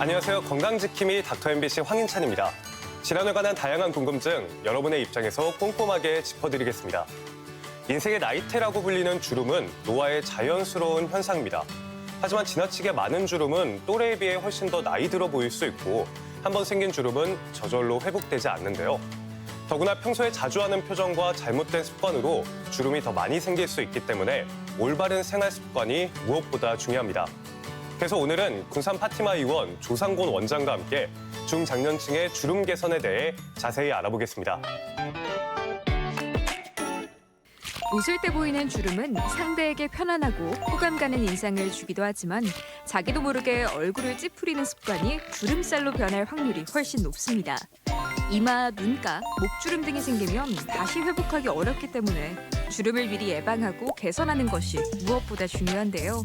안녕하세요. 건강지킴이 닥터 MBC 황인찬입니다. 질환에 관한 다양한 궁금증 여러분의 입장에서 꼼꼼하게 짚어드리겠습니다. 인생의 나이테라고 불리는 주름은 노화의 자연스러운 현상입니다. 하지만 지나치게 많은 주름은 또래에 비해 훨씬 더 나이 들어 보일 수 있고 한 번 생긴 주름은 저절로 회복되지 않는데요. 더구나 평소에 자주 하는 표정과 잘못된 습관으로 주름이 더 많이 생길 수 있기 때문에 올바른 생활 습관이 무엇보다 중요합니다. 그래서 오늘은 군산 파티마 의원 조상곤 원장과 함께 중장년층의 주름 개선에 대해 자세히 알아보겠습니다. 웃을 때 보이는 주름은 상대에게 편안하고 호감 가는 인상을 주기도 하지만 자기도 모르게 얼굴을 찌푸리는 습관이 주름살로 변할 확률이 훨씬 높습니다. 이마, 눈가, 목주름 등이 생기면 다시 회복하기 어렵기 때문에 주름을 미리 예방하고 개선하는 것이 무엇보다 중요한데요.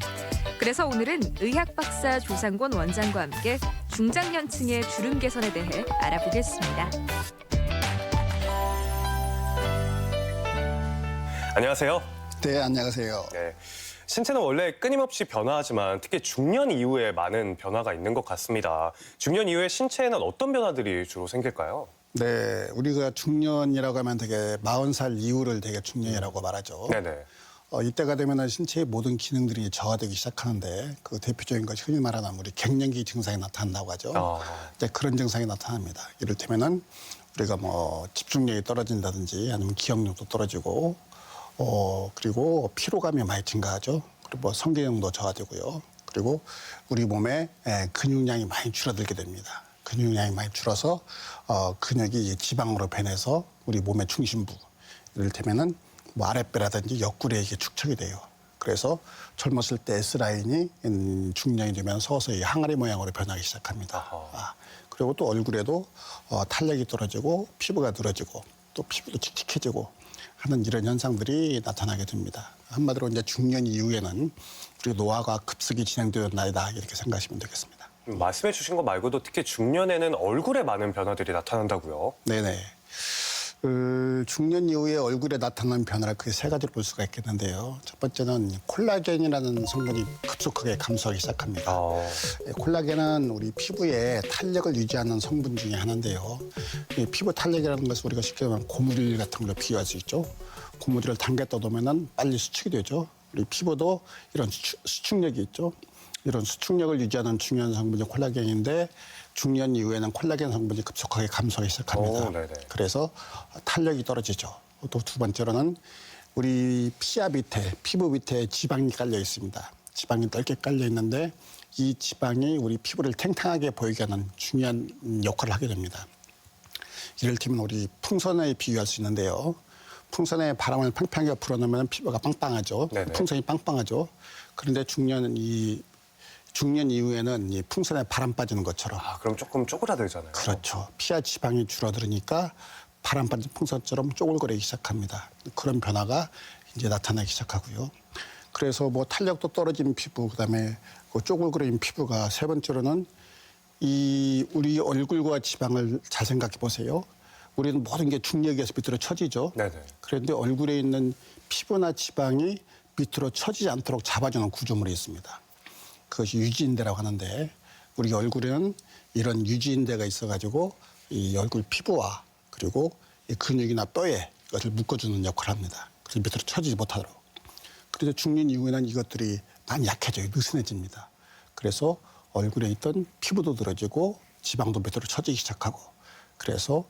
그래서 오늘은 의학 박사 조상곤 원장과 함께 중장년층의 주름 개선에 대해 알아보겠습니다. 안녕하세요. 네, 안녕하세요. 네, 신체는 원래 끊임없이 변화하지만 특히 중년 이후에 많은 변화가 있는 것 같습니다. 중년 이후에 신체에는 어떤 변화들이 주로 생길까요? 네, 우리가 중년이라고 하면 되게 40살 이후를 되게 중년이라고 말하죠. 네네. 이때가 되면 신체의 모든 기능들이 저하되기 시작하는데 그 대표적인 것이 흔히 말하는 우리 갱년기 증상이 나타난다고 하죠. 이제 그런 증상이 나타납니다. 이를테면은 우리가 뭐 집중력이 떨어진다든지 아니면 기억력도 떨어지고 그리고 피로감이 많이 증가하죠. 그리고 뭐 성기능도 저하되고요. 그리고 우리 몸에 근육량이 많이 줄어들게 됩니다. 근육량이 많이 줄어서 근육이 지방으로 변해서 우리 몸의 중심부, 이를테면은 뭐 아랫배라든지 옆구리에 이게 축적이 돼요. 그래서 젊었을 때 S라인이 중년이 되면 서서히 항아리 모양으로 변하기 시작합니다. 그리고 또 얼굴에도 탄력이 떨어지고 피부가 늘어지고 또 피부도 칙칙해지고 하는 이런 현상들이 나타나게 됩니다. 한마디로 이제 중년 이후에는 우리 노화가 급속히 진행되는 나이다 이렇게 생각하시면 되겠습니다. 말씀해 주신 것 말고도 특히 중년에는 얼굴에 많은 변화들이 나타난다고요? 네네. 중년 이후에 얼굴에 나타나는 변화를 크게 세 가지로 볼 수가 있겠는데요. 첫 번째는 콜라겐이라는 성분이 급속하게 감소하기 시작합니다. 콜라겐은 우리 피부에 탄력을 유지하는 성분 중에 하나인데요. 이 피부 탄력이라는 것을 우리가 쉽게 말하면 고무줄 같은 걸로 비유할 수 있죠. 고무줄을 당겨 떠놓으면 빨리 수축이 되죠. 우리 피부도 이런 수축력이 있죠. 이런 수축력을 유지하는 중요한 성분이 콜라겐인데 중년 이후에는 콜라겐 성분이 급속하게 감소하기 시작합니다. 그래서 탄력이 떨어지죠. 또 두 번째로는 우리 피하 밑에, 피부 밑에 지방이 깔려 있습니다. 지방이 넓게 깔려 있는데 이 지방이 우리 피부를 탱탱하게 보이게 하는 중요한 역할을 하게 됩니다. 이를테면 우리 풍선에 비유할 수 있는데요. 풍선에 바람을 팽팽하게 불어넣으면 피부가 빵빵하죠. 풍선이 빵빵하죠. 그런데 중년 이후에는 이 풍선에 바람 빠지는 것처럼. 그럼 조금 쪼그라들잖아요. 그렇죠. 피하 지방이 줄어들으니까 바람 빠진 풍선처럼 쪼글거리기 시작합니다. 그런 변화가 이제 나타나기 시작하고요. 그래서 뭐 탄력도 떨어진 피부, 그다음에 그 쪼글거리는 피부가 세 번째로는 우리 얼굴과 지방을 잘 생각해 보세요. 우리는 모든 게 중력에서 밑으로 처지죠. 그런데 얼굴에 있는 피부나 지방이 밑으로 처지지 않도록 잡아주는 구조물이 있습니다. 그것이 유지인대라고 하는데 우리 얼굴에는 이런 유지인대가 있어가지고 이 얼굴 피부와 그리고 이 근육이나 뼈에 이것을 묶어주는 역할을 합니다. 그래서 밑으로 처지지 못하도록. 그래서 중년 이후에는 이것들이 많이 약해져요. 느슨해집니다. 그래서 얼굴에 있던 피부도 늘어지고 지방도 밑으로 처지기 시작하고 그래서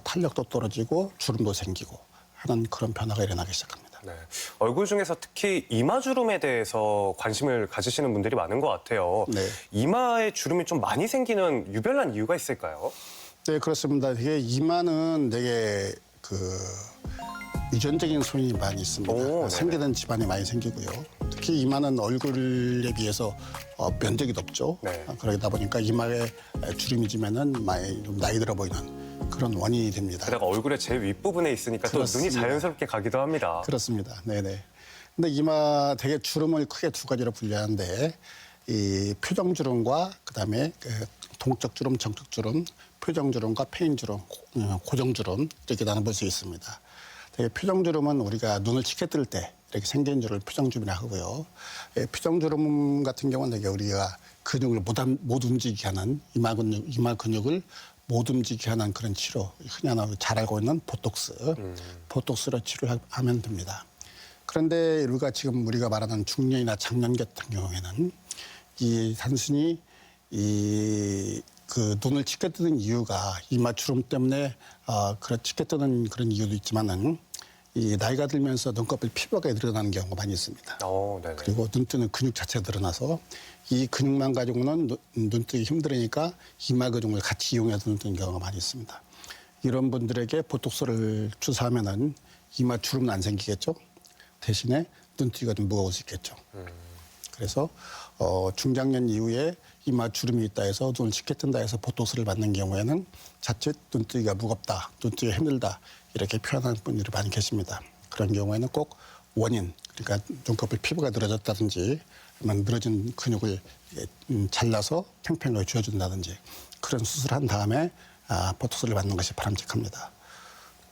탄력도 떨어지고 주름도 생기고 하는 그런 변화가 일어나기 시작합니다. 네, 얼굴 중에서 특히 이마 주름에 대해서 관심을 가지시는 분들이 많은 것 같아요. 이마에 주름이 좀 많이 생기는 유별난 이유가 있을까요? 네, 그렇습니다. 되게 이마는 되게 유전적인 소인이 많이 있습니다. 생기는 집안이 많이 생기고요. 특히 이마는 얼굴에 비해서 면적이 높죠. 그러다 보니까 이마에 주름이 지면은 많이 좀 나이 들어 보이는 그런 원인이 됩니다. 게다가 얼굴의 제일 윗부분에 있으니까 그렇습니다. 또 눈이 자연스럽게 가기도 합니다. 그렇습니다. 네네. 근데 이마 되게 주름을 크게 두 가지로 분류하는데 이 표정주름과 그다음에 동적주름, 정적주름, 표정주름과 페인주름, 고정주름 이렇게 나눠볼 수 있습니다. 되게 표정주름은 우리가 눈을 치켜 뜰 때 이렇게 생긴 주름을 표정주름이라고 하고요. 표정주름 같은 경우는 되게 우리가 근육을 못 움직이게 하는 이마 근육을 못 움직이게 하는 그런 치료, 흔히 잘 알고 있는 보톡스로 치료를 하면 됩니다. 그런데 우리가 말하는 중년이나 장년 같은 경우에는 이 단순히 그 눈을 치켜 뜨는 이유가 이마 주름 때문에 치켜 뜨는 그런 이유도 있지만은 이 나이가 들면서 눈꺼풀 피부가 늘어나는 경우가 많이 있습니다. 네네. 그리고 눈 뜨는 근육 자체가 늘어나서 이 근육만 가지고는 눈 뜨기 힘들으니까 이마 근육을 같이 이용해서 눈 뜨는 경우가 많이 있습니다. 이런 분들에게 보톡스를 주사하면은 이마 주름은 안 생기겠죠. 대신에 눈뜨기가 좀 무거울 수 있겠죠. 그래서 중장년 이후에 이마 주름이 있다 해서 눈을 치켜 뜬다 해서 보톡스를 맞는 경우에는 자칫 눈뜨기가 무겁다, 눈뜨기가 힘들다 이렇게 표현하는 분들이 많이 계십니다. 그런 경우에는 꼭 원인, 그러니까 눈꺼풀 피부가 늘어졌다든지 아니면 늘어진 근육을 잘라서 팽팽하게 쥐어준다든지 그런 수술을 한 다음에 보톡스를 맞는 것이 바람직합니다.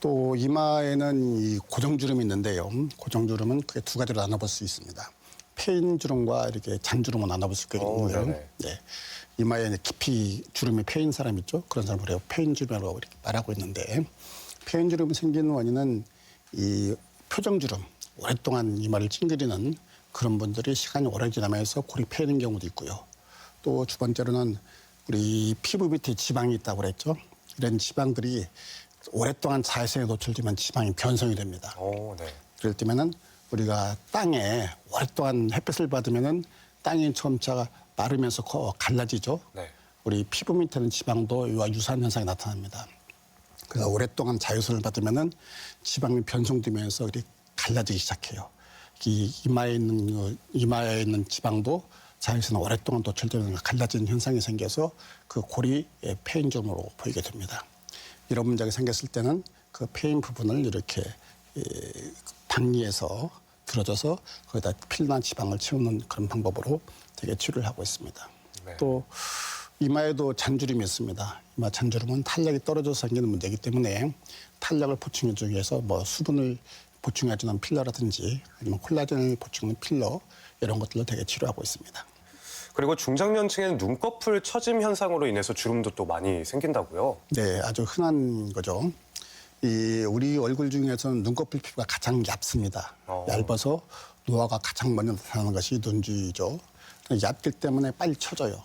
또 이마에는 이 고정주름이 있는데요. 고정주름은 크게 두 가지로 나눠볼 수 있습니다. 패인주름과 이렇게 잔주름을 나눠볼 수 있거든요. 네. 이마에 깊이 주름이 패인 사람 있죠? 그런 사람을 우리가 패인주름이라고 이렇게 말하고 있는데 패인주름이 생기는 원인은 이 표정주름, 오랫동안 이마를 찡그리는 그런 분들이 시간이 오래 지나면서 골이 패이는 경우도 있고요. 또 두 번째로는 우리 피부 밑에 지방이 있다고 그랬죠? 이런 지방들이 오랫동안 자외선에 노출되면 지방이 변성이 됩니다. 네. 그럴 때면은 우리가 땅에 오랫동안 햇빛을 받으면은 땅이 점차 마르면서 갈라지죠. 네. 우리 피부 밑에는 지방도 이와 유사한 현상이 나타납니다. 그래서 오랫동안 자외선을 받으면은 지방이 변성되면서 이렇게 갈라지기 시작해요. 이 이마에 있는 지방도 자외선에 오랫동안 노출되면 갈라지는 현상이 생겨서 그 골이 패인점으로 보이게 됩니다. 이런 문제가 생겼을 때는 그 패인 부분을 이렇게 박리해서 들어줘서 거기다 필요한 지방을 채우는 그런 방법으로 되게 치료를 하고 있습니다. 네. 또 이마에도 잔주름이 있습니다. 이마 잔주름은 탄력이 떨어져서 생기는 문제이기 때문에 탄력을 보충해주기 위해서 뭐 수분을 보충해주는 필러라든지 아니면 콜라겐을 보충하는 필러 이런 것들로 되게 치료하고 있습니다. 그리고 중장년층에는 눈꺼풀 처짐 현상으로 인해서 주름도 또 많이 생긴다고요? 네, 아주 흔한 거죠. 우리 얼굴 중에서는 눈꺼풀 피부가 가장 얇습니다. 얇아서 노화가 가장 먼저 나타나는 것이 눈 주위죠. 얇기 때문에 빨리 처져요.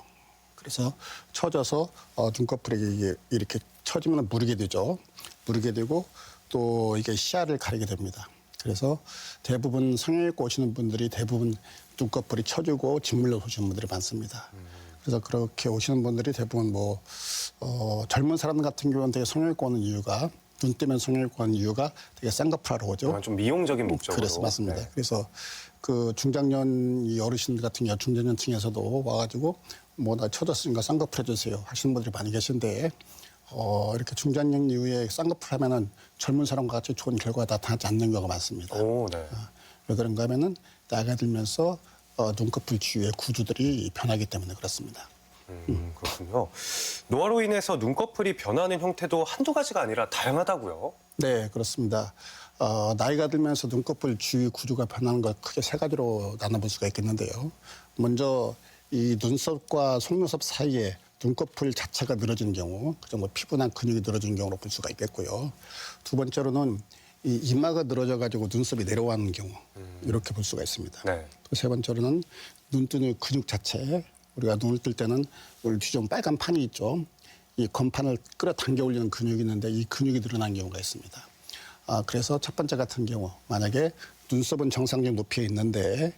그래서 처져서 눈꺼풀이 이렇게 처지면 무르게 되죠. 무르게 되고 또 이게 시야를 가리게 됩니다. 그래서 대부분 성형외과 오시는 분들이 대부분 눈꺼풀이 처지고 짓물러 오시는 분들이 많습니다. 그래서 그렇게 오시는 분들이 대부분 젊은 사람 같은 경우는 되게 성형외과 오는 이유가 눈 때문에 성형외과 오는 이유가 되게 쌍꺼풀하러 오죠. 좀 미용적인 목적으로. 그래서 맞습니다. 네. 그래서 그 중장년 이 어르신들 같은 경우 중장년층에서도 와가지고 나 처졌으니까 쌍꺼풀 해주세요 하시는 분들이 많이 계신데 이렇게 중장년 이후에 쌍꺼풀 하면은 젊은 사람과 같이 좋은 결과가 나타나지 않는 경우가 많습니다. 네. 왜 그런가 하면은 나이가 들면서 눈꺼풀 주위의 구조들이 변하기 때문에 그렇습니다. 그렇군요. 노화로 인해서 눈꺼풀이 변하는 형태도 한두 가지가 아니라 다양하다고요? 네, 그렇습니다. 나이가 들면서 눈꺼풀 주위 구조가 변하는 걸 크게 세 가지로 나눠볼 수가 있겠는데요. 먼저 이 눈썹과 속눈썹 사이에 눈꺼풀 자체가 늘어진 경우, 그죠? 피부나 근육이 늘어진 경우로 볼 수가 있겠고요. 두 번째로는 이 이마가 늘어져가지고 눈썹이 내려가는 경우, 이렇게 볼 수가 있습니다. 네. 또 세 번째로는 눈 뜨는 근육 자체, 우리가 눈을 뜰 때는 우리 뒤좀 빨간 판이 있죠. 이 건판을 끌어당겨 올리는 근육이 있는데 이 근육이 늘어난 경우가 있습니다. 그래서 첫 번째 같은 경우, 만약에 눈썹은 정상적 높이에 있는데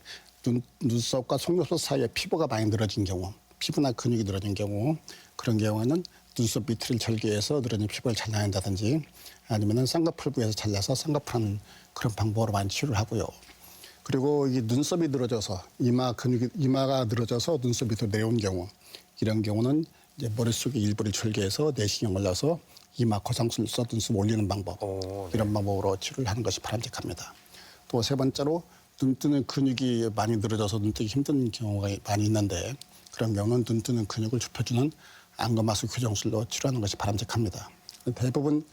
눈썹과 속눈썹 사이에 피부가 많이 늘어진 경우, 피부나 근육이 늘어진 경우, 그런 경우에는 눈썹 밑을 절개해서 늘어진 피부를 잘라낸다든지 아니면 쌍꺼풀 부에서 잘라서 쌍꺼풀하는 그런 방법으로 많이 치료를 하고요. 그리고 이 눈썹이 늘어져서 이마가 늘어져서 눈썹이 더 내려온 경우, 이런 경우는 이제 머릿속에 일부를 절개해서 내시경을 넣어서 이마 거상술을 써 눈썹 올리는 방법, 이런 방법으로 치료를 하는 것이 바람직합니다. 또 세 번째로 눈 뜨는 근육이 많이 늘어져서 눈 뜨기 힘든 경우가 많이 있는데 그런 경우는 눈 뜨는 근육을 좁혀주는 안검하수 교정술로 치료하는 것이 바람직합니다. 대부분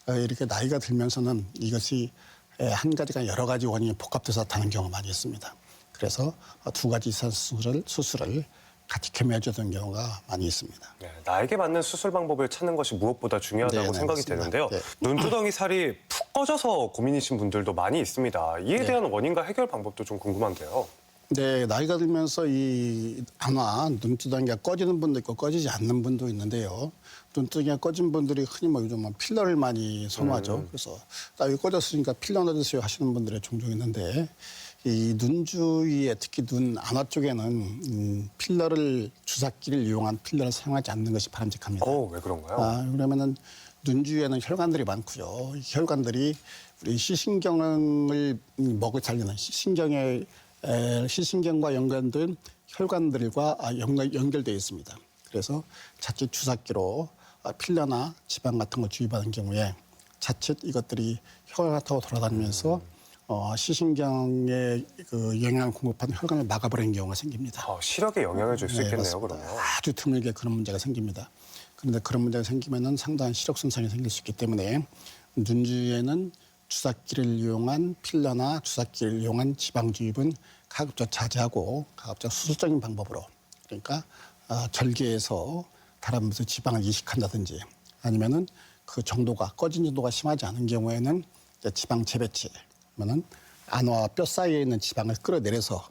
이렇게 나이가 들면서는 이것이 한 가지가 여러 가지 원인이 복합돼서 나타나는 경우가 많이 있습니다. 그래서 두 가지 이상 수술을 같이 겸해주던 경우가 많이 있습니다. 네, 나에게 맞는 수술 방법을 찾는 것이 무엇보다 중요하다고 네, 생각이 맞습니다. 되는데요. 네. 눈두덩이 살이 푹 꺼져서 고민이신 분들도 많이 있습니다. 이에 네. 대한 원인과 해결 방법도 좀 궁금한데요. 네, 나이가 들면서 이 안화 눈두덩이가 꺼지는 분도 있고 꺼지지 않는 분도 있는데요. 눈두덩이가 꺼진 분들이 흔히 뭐 요즘 필러를 많이 선호하죠. 그래서 나 여기 꺼졌으니까 필러 넣어주세요 하시는 분들이 종종 있는데 이 눈 주위에 특히 눈 안화 쪽에는 필러를 주사기를 이용한 필러를 사용하지 않는 것이 바람직합니다. 왜 그런가요? 그러면은 눈 주위에는 혈관들이 많고요. 이 혈관들이 우리 시신경을 먹을 살리는 시신경과 연관된 혈관들과 연결되어 있습니다. 그래서 자칫 주사기로 필러나 지방 같은 걸 주입하는 경우에 자칫 이것들이 혈관을 타고 돌아다니면서 시신경에 그 영향을 공급하는 혈관을 막아버리는 경우가 생깁니다. 시력에 영향을 줄 수 있겠네요, 맞습니다. 그러면. 아주 드물게 그런 문제가 생깁니다. 그런데 그런 문제가 생기면은 상당한 시력 손상이 생길 수 있기 때문에 눈 주위에는 주사기를 이용한 필러나 주사기를 이용한 지방 주입은 가급적 자제하고 가급적 수술적인 방법으로 그러니까 절개해서 다른 무슨 지방을 이식한다든지 아니면은 그 정도가 꺼진 정도가 심하지 않은 경우에는 이제 지방 재배치 그러면은 안화와 뼈 사이에 있는 지방을 끌어내려서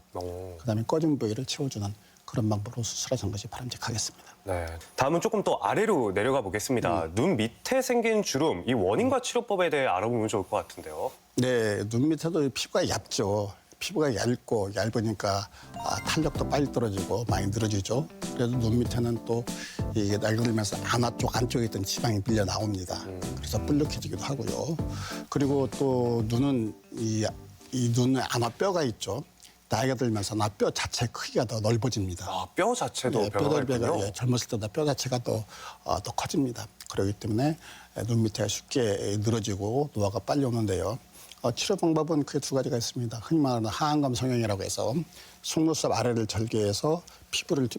그다음에 꺼진 부위를 채워주는 그런 방법으로 수술하는 것이 바람직하겠습니다. 네, 다음은 조금 더 아래로 내려가 보겠습니다. 눈 밑에 생긴 주름, 이 원인과 치료법에 대해 알아보면 좋을 것 같은데요. 네, 눈 밑에도 피부가 얇죠. 피부가 얇고 얇으니까 탄력도 빨리 떨어지고 많이 늘어지죠. 그래도 눈 밑에는 또 이게 나이가 들면서 안화 쪽 안쪽에 있던 지방이 밀려 나옵니다. 그래서 불룩해지기도 하고요. 그리고 또 눈은 이 눈에 안화 뼈가 있죠. 나이가 들면서 뼈 자체 크기가 더 넓어집니다. 뼈 자체도 네, 변화했군요. 젊었을 때보다 뼈 자체가 더 커집니다. 그렇기 때문에 눈 밑에가 쉽게 늘어지고 노화가 빨리 오는데요. 치료 방법은 크게 두 가지가 있습니다. 흔히 말하는 하안검 성형이라고 해서 속눈썹 아래를 절개해서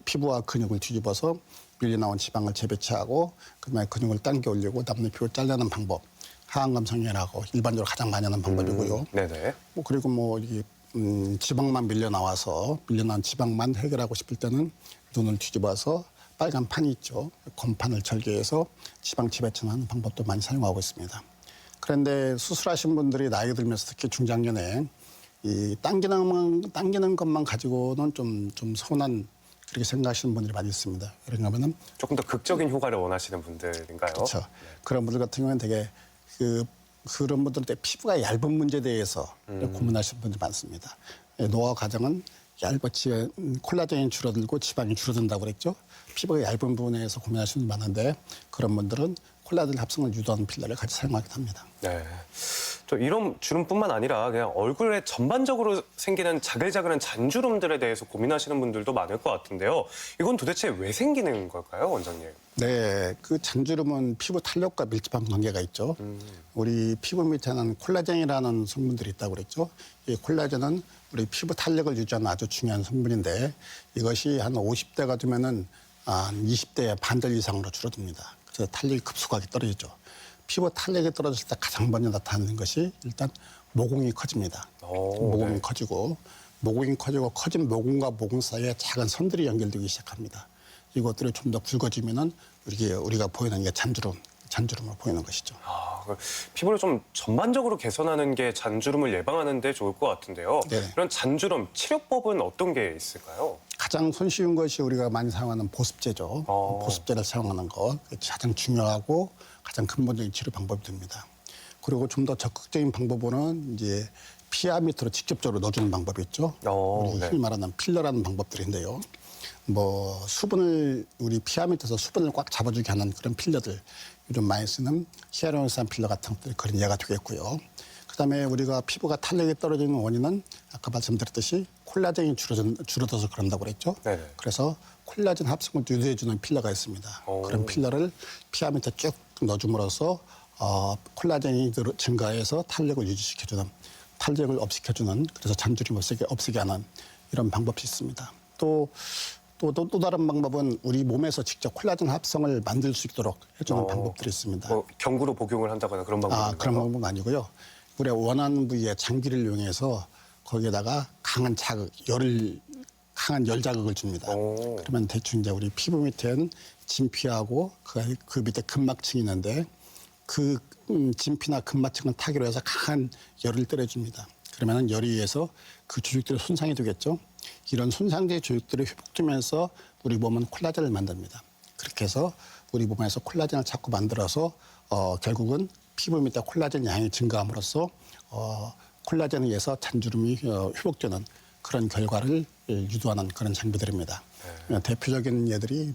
피부와 근육을 뒤집어서 밀려 나온 지방을 재배치하고 그다음에 근육을 당겨 올리고 남는 피부를 잘라내는 방법. 하안검 성형이라고 일반적으로 가장 많이 하는 방법이고요. 네네. 그리고 이게 지방만 밀려 나와서 밀려난 지방만 해결하고 싶을 때는 눈을 뒤집어서 빨간 판이 있죠. 곰판을 절개해서 지방 재배치하는 방법도 많이 사용하고 있습니다. 그런데 수술하신 분들이 나이 들면서 특히 중장년에 이 당기는 것만 가지고는 좀 서운한 그렇게 생각하시는 분들이 많이 있습니다. 그런가 하면은 조금 더 극적인 효과를 원하시는 분들인가요? 그렇죠. 그런 분들 같은 경우는 되게 그런 분들한테 피부가 얇은 문제에 대해서 고민하시는 분들이 많습니다. 노화 과정은 콜라겐이 줄어들고 지방이 줄어든다고 그랬죠. 피부가 얇은 부분에서 고민하시는 분이 많은데 그런 분들은 콜라겐 합성을 유도하는 필러를 같이 사용하기도 합니다. 네. 또 이런 주름뿐만 아니라 그냥 얼굴에 전반적으로 생기는 자글자글한 잔주름들에 대해서 고민하시는 분들도 많을 것 같은데요. 이건 도대체 왜 생기는 걸까요, 원장님? 네, 그 잔주름은 피부 탄력과 밀접한 관계가 있죠. 우리 피부 밑에는 콜라겐이라는 성분들이 있다고 그랬죠. 이 콜라겐은 우리 피부 탄력을 유지하는 아주 중요한 성분인데 이것이 한 50대가 되면은 한 20대의 반절 이상으로 줄어듭니다. 그래서 탄력이 급속하게 떨어지죠. 피부 탄력이 떨어졌을 때 가장 먼저 나타나는 것이 일단 모공이 커집니다. 모공이 네. 커지고 모공이 커지고 커진 모공과 모공 사이에 작은 선들이 연결되기 시작합니다. 이것들이 좀 더 굵어지면은 우리가 보이는 게 잔주름으로 보이는 것이죠. 피부를 좀 전반적으로 개선하는 게 잔주름을 예방하는 데 좋을 것 같은데요. 네. 이런 잔주름 치료법은 어떤 게 있을까요? 가장 손쉬운 것이 우리가 많이 사용하는 보습제죠. 보습제를 사용하는 것 가장 중요하고 가장 근본적인 치료 방법이 됩니다. 그리고 좀 더 적극적인 방법으로는 이제 피하 밑으로 직접적으로 넣어주는 방법이 있죠. 우리 네. 흔히 말하는 필러라는 방법들인데요. 우리 피하 밑에서 수분을 꽉 잡아주게 하는 그런 필러들 요즘 많이 쓰는 히알루론산 필러 같은 것들이 그런 예가 되겠고요. 그다음에 우리가 피부가 탄력이 떨어지는 원인은 아까 말씀드렸듯이 콜라겐이 줄어들어서 그런다고 그랬죠. 네네. 그래서 콜라겐 합성을 유도해주는 필러가 있습니다. 그런 필러를 피하 밑에 쭉 넣어줌으로써 콜라겐이 증가해서 탄력을 유지시켜주는 탄력을 업시켜주는 그래서 잔주름 없애게 하는 이런 방법이 있습니다. 또 다른 방법은 우리 몸에서 직접 콜라겐 합성을 만들 수 있도록 해주는 방법들이 있습니다. 경구로 복용을 한다거나 그런 방법인가요? 그런 방법은 아니고요. 우리가 원하는 부위에 장기를 이용해서 거기에다가 강한 자극, 강한 열 자극을 줍니다. 그러면 대충 이제 우리 피부 밑에는 진피하고 그 밑에 근막층이 있는데 그 진피나 근막층을 타기로 해서 강한 열을 때려줍니다. 그러면 열에 의해서 그 조직들이 손상이 되겠죠. 이런 손상된 조직들이 회복되면서 우리 몸은 콜라겐을 만듭니다. 그렇게 해서 우리 몸에서 콜라겐을 자꾸 만들어서 결국은 피부 밑에 콜라겐 양이 증가함으로써 콜라겐에 의해서 잔주름이 회복되는 그런 결과를 유도하는 그런 장비들입니다. 대표적인 예들이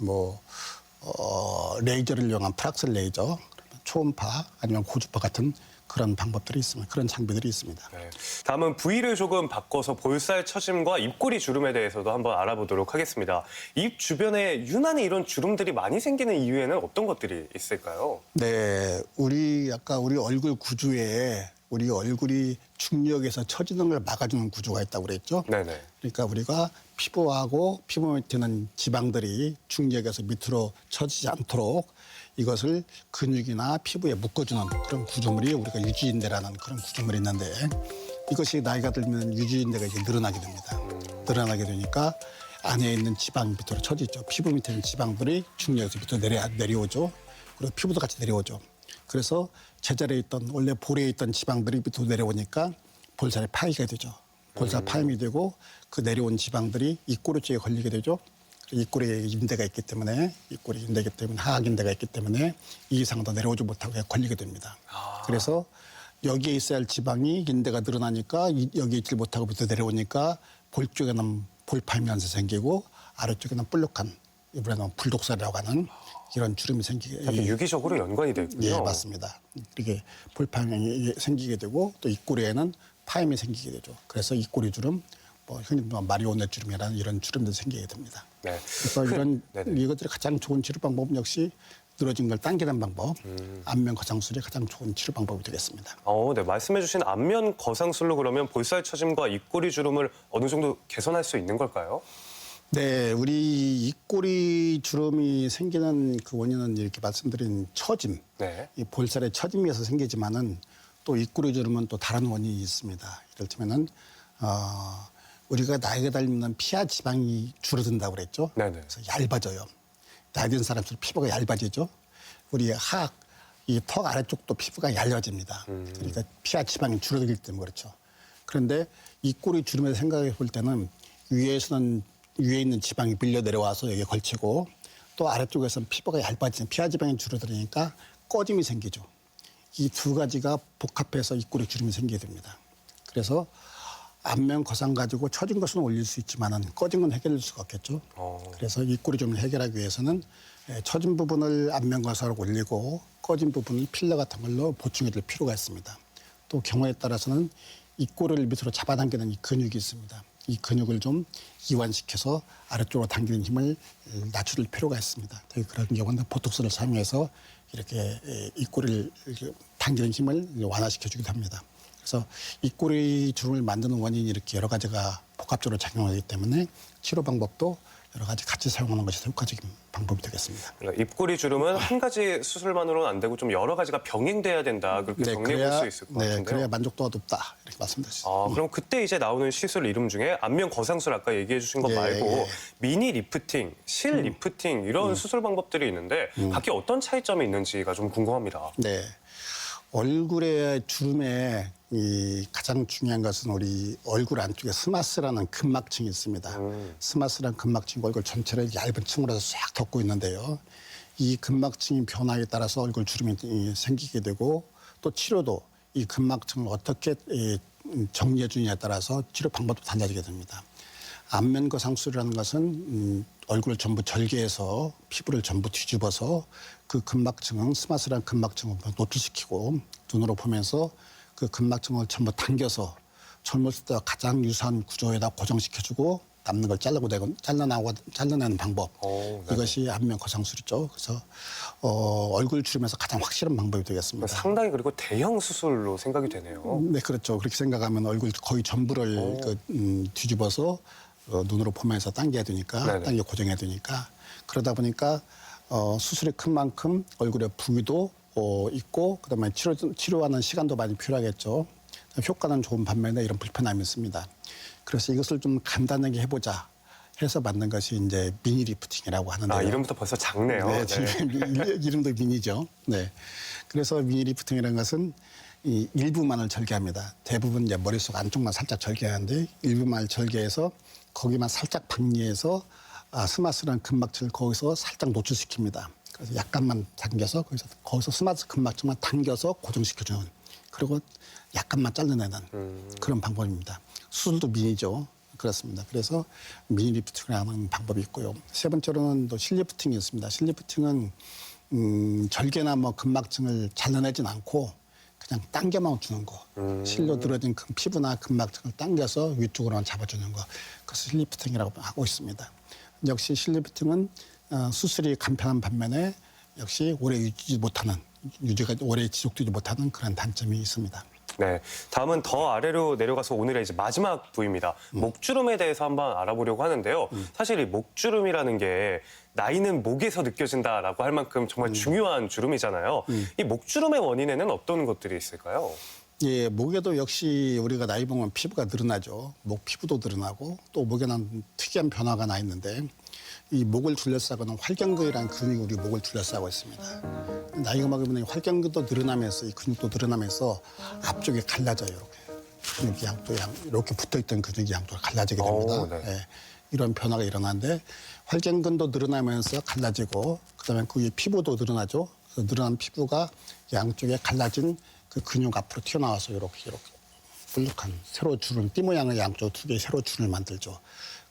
레이저를 이용한 프락스 레이저, 초음파 아니면 고주파 같은 그런 방법들이 있습니다. 그런 장비들이 있습니다. 네. 다음은 부위를 조금 바꿔서 볼살 처짐과 입꼬리 주름에 대해서도 한번 알아보도록 하겠습니다. 입 주변에 유난히 이런 주름들이 많이 생기는 이유에는 어떤 것들이 있을까요? 네, 아까 우리 얼굴 구조에 우리 얼굴이 중력에서 처지는 걸 막아주는 구조가 있다고 그랬죠. 네네. 그러니까 우리가 피부하고 피부 밑에 있는 지방들이 중력에서 밑으로 처지지 않도록 이것을 근육이나 피부에 묶어주는 그런 구조물이 우리가 유지인대라는 그런 구조물이 있는데 이것이 나이가 들면 유지인대가 이제 늘어나게 됩니다. 늘어나게 되니까 안에 있는 지방 밑으로 처지죠. 피부 밑에 있는 지방들이 중력에서 밑으로 내려오죠. 그리고 피부도 같이 내려오죠. 그래서 제자리에 있던 원래 볼에 있던 지방들이 밑으로 내려오니까 볼살에 파이가 되죠. 볼살 파임이 되고 그 내려온 지방들이 입꼬리 쪽에 걸리게 되죠. 입꼬리에 인대가 있기 때문에 하악인대가 있기 때문에 이 이상 더 내려오지 못하고 걸리게 됩니다. 그래서 여기에 있어야 할 지방이 인대가 늘어나니까 여기에 있지 못하고 밑으로 내려오니까 볼 쪽에는 볼파임 현상이 생기고 아래쪽에는 볼록한 이번에는 불독살이라고 하는 이런 주름이 생기게 유기적으로 연관이 되군요. 예, 맞습니다. 이렇게 볼파임이 생기게 되고 또 입꼬리에는 파임이 생기게 되죠. 그래서 입꼬리 주름, 흔히 마리오네 주름이라는 이런 주름도 생기게 됩니다. 네. 그래서 이것들이 가장 좋은 치료 방법은 역시 늘어진 걸 당기는 방법, 안면 거상술이 가장 좋은 치료 방법이 되겠습니다. 네. 말씀해주신 안면 거상술로 그러면 볼살 처짐과 입꼬리 주름을 어느 정도 개선할 수 있는 걸까요? 네, 우리 입꼬리 주름이 생기는 그 원인은 이렇게 말씀드린 처짐, 네. 이 볼살의 처짐에서 생기지만은 또 입꼬리 주름은 또 다른 원인이 있습니다. 이를테면은 우리가 나이가 들면 피하 지방이 줄어든다고 그랬죠. 네네. 그래서 얇아져요. 나이 든 사람들 피부가 얇아지죠. 우리 이 턱 아래쪽도 피부가 얇아집니다. 그러니까 피하 지방이 줄어들기 때문에 그렇죠. 그런데 입꼬리 주름에서 생각해 볼 때는 위에 있는 지방이 밀려 내려와서 여기에 걸치고 또 아래쪽에서는 피부가 얇아지는 피하 지방이 줄어들으니까 꺼짐이 생기죠. 이 두 가지가 복합해서 입꼬리 주름이 생기게 됩니다. 그래서 안면 거상 가지고 처진 것은 올릴 수 있지만은 꺼진 건 해결할 수가 없겠죠. 그래서 입꼬리 주름을 해결하기 위해서는 처진 부분을 안면 거상으로 올리고 꺼진 부분을 필러 같은 걸로 보충해 줄 필요가 있습니다. 또 경우에 따라서는 입꼬리를 밑으로 잡아당기는 이 근육이 있습니다. 이 근육을 좀 이완시켜서 아래쪽으로 당기는 힘을 낮춰줄 필요가 있습니다. 그런 경우는 보톡스를 사용해서 이렇게 입꼬리를 당기는 힘을 완화시켜주기도 합니다. 그래서 입꼬리 주름을 만드는 원인이 이렇게 여러 가지가 복합적으로 작용하기 때문에 치료 방법도 여러 가지 같이 사용하는 것이 효과적인 방법이 되겠습니다. 그러니까 입꼬리 주름은 한 가지 수술만으로는 안 되고 좀 여러 가지가 병행돼야 된다. 그렇게 정리해 볼 수 있을 것 같은데요. 그래야 만족도가 높다. 이렇게 말씀드릴 수 있습니다. 그럼 그때 이제 나오는 시술 이름 중에 안면 거상술 아까 얘기해 주신 것 말고 미니 리프팅, 실 리프팅 이런 수술 방법들이 있는데 각기 어떤 차이점이 있는지가 좀 궁금합니다. 네. 얼굴의 주름에 가장 중요한 것은 우리 얼굴 안쪽에 스마스라는 근막층이 있습니다. 스마스라는 근막층이 얼굴 전체를 얇은 층으로 해서 싹 덮고 있는데요. 이 근막층의 변화에 따라서 얼굴 주름이 생기게 되고 또 치료도 이 근막층을 어떻게 정리해 주느냐에 따라서 치료 방법도 달라지게 됩니다. 안면 거상술이라는 것은 얼굴을 전부 절개해서 피부를 전부 뒤집어서 그 근막층은 스마스라는 근막층을 노출시키고 눈으로 보면서 그 근막층을 전부 당겨서 젊었을 때와 가장 유사한 구조에다 고정시켜주고 남는 걸 잘라내는 방법. 이것이 안면 거상술이죠. 그래서 얼굴 주름에서 가장 확실한 방법이 되겠습니다. 상당히 그리고 대형 수술로 생각이 되네요. 네, 그렇죠. 그렇게 생각하면 얼굴 거의 전부를 뒤집어서 눈으로 보면서 당겨야 되니까, 당겨 고정해야 되니까. 그러다 보니까 수술이 큰 만큼 얼굴에 부위도 있고 그다음에 치료하는 시간도 많이 필요하겠죠. 효과는 좋은 반면에 이런 불편함이 있습니다. 그래서 이것을 좀 간단하게 해보자 해서 만든 것이 이제 미니 리프팅이라고 하는데요. 아, 이름부터 벌써 작네요. 네, 네. 이름도 미니죠. 네. 그래서 미니 리프팅이라는 것은 이 일부만을 절개합니다. 대부분 이제 머릿속 안쪽만 살짝 절개하는데 일부만을 절개해서 거기만 살짝 박리해서 스마스라는 근막체를 거기서 살짝 노출시킵니다. 그래서 약간만 당겨서 거기서 스마스 근막체만 당겨서 고정시켜주는 그리고 약간만 잘라내는 그런 방법입니다. 수술도 미니죠. 그렇습니다. 그래서 미니 리프팅을 하는 방법이 있고요. 세 번째로는 또 실리프팅이 있습니다. 실리프팅은 절개나 뭐 근막층을 잘라내진 않고 그냥 당겨만 주는 거. 실로 늘어진 피부나 근막층을 당겨서 위쪽으로만 잡아주는 거. 그래서 실리프팅이라고 하고 있습니다. 역시 실리프팅은 수술이 간편한 반면에 역시 오래 유지가 오래 지속되지 못하는 그런 단점이 있습니다. 네, 다음은 더 아래로 내려가서 오늘의 이제 마지막 부위입니다. 목주름에 대해서 한번 알아보려고 하는데요. 사실 이 목주름이라는 게 나이는 목에서 느껴진다라고 할 만큼 정말 중요한 주름이잖아요. 이 목주름의 원인에는 어떤 것들이 있을까요? 예, 목에도 역시 우리가 나이 보면 피부가 늘어나죠. 목 피부도 늘어나고 또 목에는 특이한 변화가 나 있는데 이 목을 둘러싸고는 활경근이라는 근육이 우리 목을 둘러싸고 있습니다. 나이가 먹으면 활경근도 늘어나면서 이 근육도 늘어나면서 앞쪽에 갈라져요. 이렇게 근육이 양쪽 이렇게 붙어있던 근육이 양쪽으로 갈라지게 됩니다. 네. 예, 이런 변화가 일어나는데 활경근도 늘어나면서 갈라지고 그다음에 그 피부도 늘어나죠. 그래서 늘어난 피부가 양쪽에 갈라진 그 근육 앞으로 튀어나와서 이렇게 볼록한 세로 줄을 띠 모양의 양쪽 두 개의 세로 줄을 만들죠.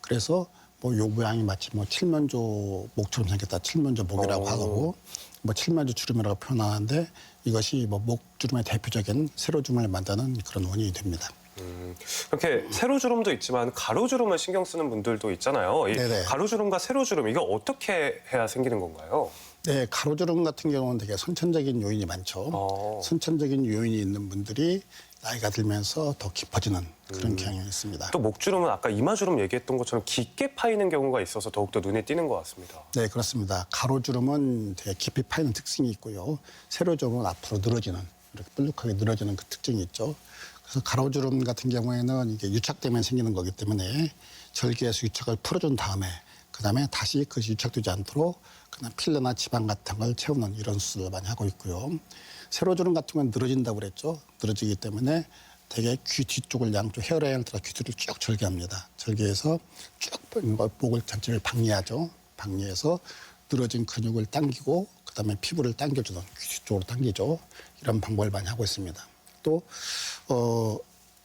그래서 뭐 요 모양이 마치 뭐 칠면조 목처럼 생겼다 칠면조 목이라고 하고 뭐 칠면조 주름이라고 표현하는데 이것이 뭐 목주름의 대표적인 세로주름을 만드는 그런 원인이 됩니다. 이렇게 세로주름도 있지만 가로주름을 신경 쓰는 분들도 있잖아요. 이 네네. 가로주름과 세로주름 이거 어떻게 해야 생기는 건가요? 네, 가로주름 같은 경우는 되게 선천적인 요인이 많죠. 선천적인 요인이 있는 분들이 나이가 들면서 더 깊어지는 그런 경향이 있습니다. 또 목주름은 아까 이마주름 얘기했던 것처럼 깊게 파이는 경우가 있어서 더욱더 눈에 띄는 것 같습니다. 네, 그렇습니다. 가로주름은 되게 깊이 파이는 특징이 있고요. 세로주름은 앞으로 늘어지는, 이렇게 뿔룩하게 늘어지는 그 특징이 있죠. 그래서 가로주름 같은 경우에는 이게 유착되면 생기는 거기 때문에 절개에서 유착을 풀어준 다음에 그다음에 다시 그것이 유착되지 않도록 그냥 필러나 지방 같은 걸 채우는 이런 수술을 많이 하고 있고요. 세로주름 같은 건 늘어진다고 그랬죠. 늘어지기 때문에 되게 귀 뒤쪽을 양쪽 헤어라인을 따라 귀 뒤를 쭉 절개합니다. 절개해서 쭉 목을 전체를 박리하죠. 박리해서 늘어진 근육을 당기고 그다음에 피부를 당겨주는 귀 뒤쪽으로 당기죠. 이런 방법을 많이 하고 있습니다. 또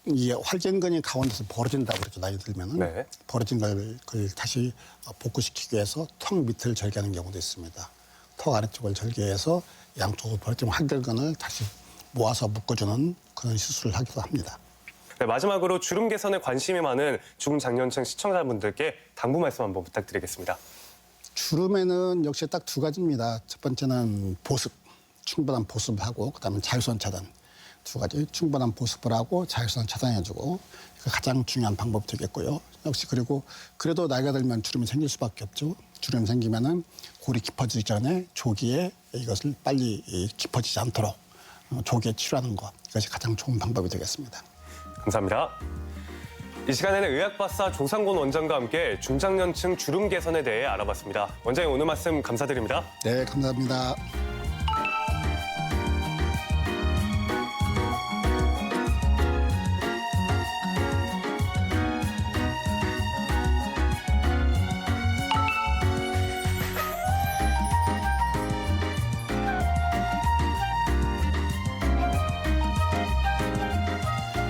이 활경근이 가운데서 벌어진다고 그랬죠. 나이 들면은 네. 벌어진 걸 다시 복구시키기 위해서 턱 밑을 절개하는 경우도 있습니다. 턱 아래쪽을 절개해서 양쪽으로 벌어진 활경근을 다시 모아서 묶어주는 그런 시술을 하기도 합니다. 네, 마지막으로 주름 개선에 관심이 많은 중장년층 시청자분들께 당부 말씀 한번 부탁드리겠습니다. 주름에는 역시 딱 두 가지입니다. 첫 번째는 보습, 충분한 보습을 하고 그다음에 자외선 차단. 두 가지 충분한 보습을 하고 자외선 차단해주고 그 가장 중요한 방법이 되겠고요. 역시 그리고 그래도 나이가 들면 주름이 생길 수밖에 없죠. 주름이 생기면은 골이 깊어지기 전에 조기에 이것을 빨리 깊어지지 않도록 조기에 치료하는 것 이것이 가장 좋은 방법이 되겠습니다. 감사합니다. 이 시간에는 의학박사 조상곤 원장과 함께 중장년층 주름 개선에 대해 알아봤습니다. 원장님 오늘 말씀 감사드립니다. 네, 감사합니다.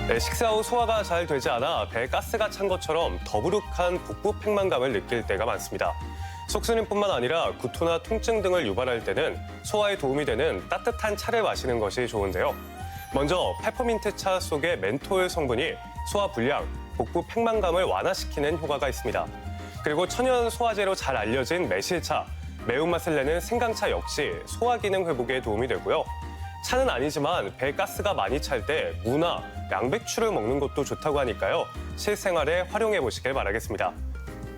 네, 식사 후 소화가 잘 되지 않아 배에 가스가 찬 것처럼 더부룩한 복부 팽만감을 느낄 때가 많습니다. 속쓰림뿐만 아니라 구토나 통증 등을 유발할 때는 소화에 도움이 되는 따뜻한 차를 마시는 것이 좋은데요. 먼저 페퍼민트 차 속의 멘톨 성분이 소화 불량, 복부 팽만감을 완화시키는 효과가 있습니다. 그리고 천연 소화제로 잘 알려진 매실차, 매운맛을 내는 생강차 역시 소화 기능 회복에 도움이 되고요. 차는 아니지만 배 가스가 많이 찰 때 무나 양배추를 먹는 것도 좋다고 하니까요. 실생활에 활용해 보시길 바라겠습니다.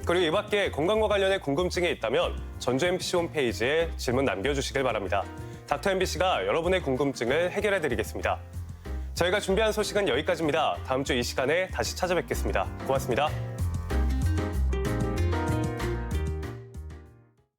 그리고 이 밖에 건강과 관련해 궁금증이 있다면 전주 MBC 홈페이지에 질문 남겨주시길 바랍니다. 닥터 MBC가 여러분의 궁금증을 해결해 드리겠습니다. 저희가 준비한 소식은 여기까지입니다. 다음 주 이 시간에 다시 찾아뵙겠습니다. 고맙습니다.